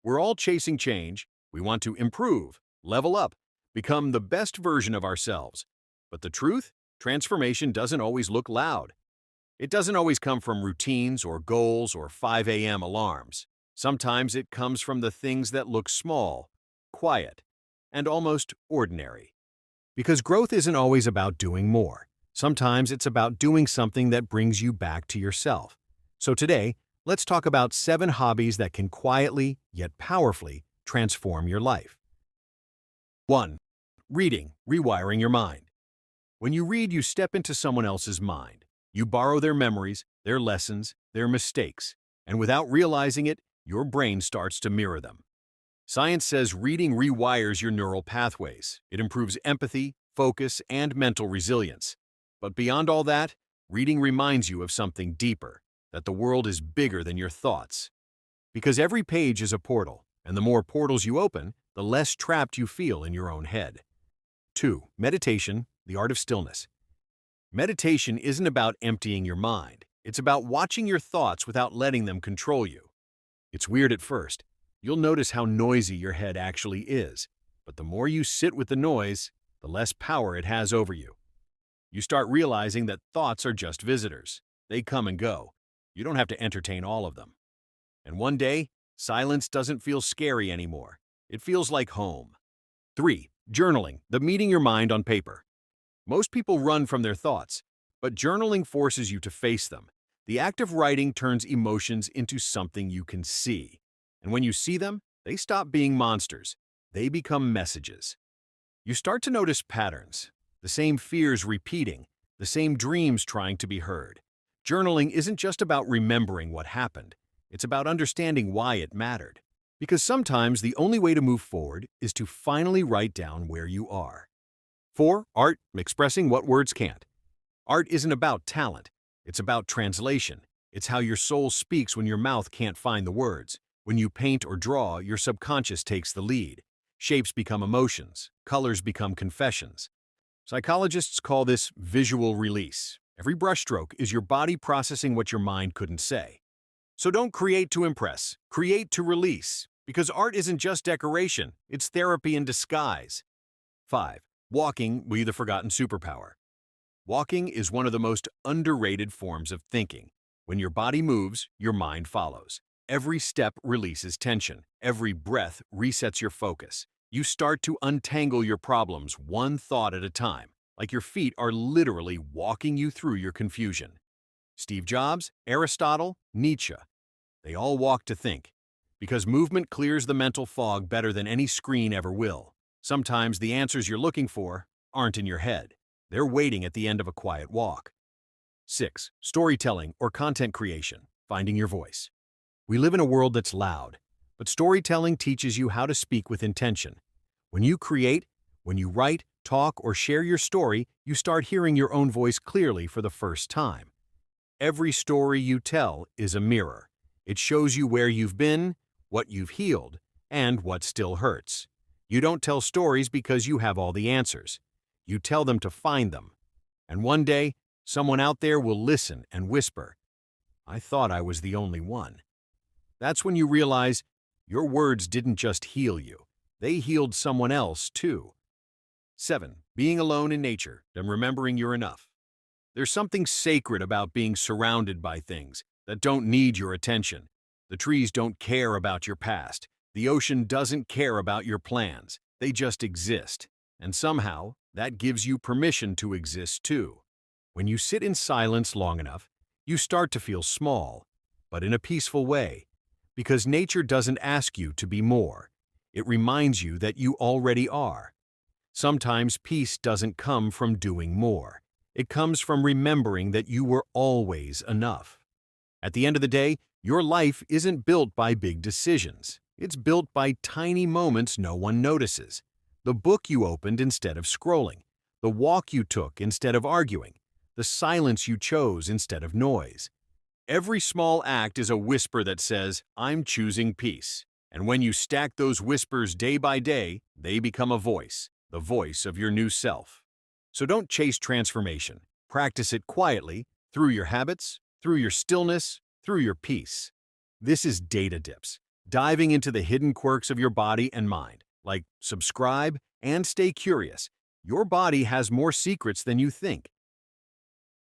We're all chasing change. We want to improve, level up, become the best version of ourselves. But the truth? Transformation doesn't always look loud. It doesn't always come from routines or goals or 5 a.m. alarms. Sometimes it comes from the things that look small, quiet, and almost ordinary. Because growth isn't always about doing more. Sometimes it's about doing something that brings you back to yourself. So today, let's talk about 7 hobbies that can quietly, yet powerfully, transform your life. 1. Reading, rewiring your mind. When you read, you step into someone else's mind. You borrow their memories, their lessons, their mistakes, and without realizing it, your brain starts to mirror them. Science says reading rewires your neural pathways. It improves empathy, focus, and mental resilience. But beyond all that, reading reminds you of something deeper, that the world is bigger than your thoughts. Because every page is a portal, and the more portals you open, the less trapped you feel in your own head. 2. Meditation, the art of stillness. Meditation isn't about emptying your mind. It's about watching your thoughts without letting them control you. It's weird at first. You'll notice how noisy your head actually is, but the more you sit with the noise, the less power it has over you. You start realizing that thoughts are just visitors. They come and go. You don't have to entertain all of them. And one day, silence doesn't feel scary anymore. It feels like home. 3. Journaling, the meeting your mind on paper. Most people run from their thoughts, but journaling forces you to face them. The act of writing turns emotions into something you can see. And when you see them, they stop being monsters. They become messages. You start to notice patterns, the same fears repeating, the same dreams trying to be heard. Journaling isn't just about remembering what happened. It's about understanding why it mattered. Because sometimes the only way to move forward is to finally write down where you are. 4. Art, expressing what words can't. Art isn't about talent. It's about translation. It's how your soul speaks when your mouth can't find the words. When you paint or draw, your subconscious takes the lead. Shapes become emotions. Colors become confessions. Psychologists call this visual release. Every brushstroke is your body processing what your mind couldn't say. So don't create to impress. Create to release. Because art isn't just decoration. It's therapy in disguise. 5. Walking, the forgotten superpower. Walking is one of the most underrated forms of thinking. When your body moves, your mind follows. Every step releases tension. Every breath resets your focus. You start to untangle your problems one thought at a time, like your feet are literally walking you through your confusion. Steve Jobs, Aristotle, Nietzsche, they all walked to think. Because movement clears the mental fog better than any screen ever will. Sometimes the answers you're looking for aren't in your head. They're waiting at the end of a quiet walk. 6. Storytelling or content creation, finding your voice. We live in a world that's loud, but storytelling teaches you how to speak with intention. When you create, when you write, talk, or share your story, you start hearing your own voice clearly for the first time. Every story you tell is a mirror. It shows you where you've been, what you've healed, and what still hurts. You don't tell stories because you have all the answers. You tell them to find them. And one day, someone out there will listen and whisper, "I thought I was the only one." That's when you realize your words didn't just heal you. They healed someone else, too. 7. Being alone in nature and remembering you're enough. There's something sacred about being surrounded by things that don't need your attention. The trees don't care about your past. The ocean doesn't care about your plans. They just exist. And somehow, that gives you permission to exist too. When you sit in silence long enough, you start to feel small, but in a peaceful way. Because nature doesn't ask you to be more. It reminds you that you already are. Sometimes peace doesn't come from doing more. It comes from remembering that you were always enough. At the end of the day, your life isn't built by big decisions. It's built by tiny moments no one notices. The book you opened instead of scrolling. The walk you took instead of arguing. The silence you chose instead of noise. Every small act is a whisper that says, "I'm choosing peace." And when you stack those whispers day by day, they become a voice, the voice of your new self. So don't chase transformation. Practice it quietly, through your habits, through your stillness, through your peace. This is Data Dips, diving into the hidden quirks of your body and mind, like subscribe and stay curious. Your body has more secrets than you think.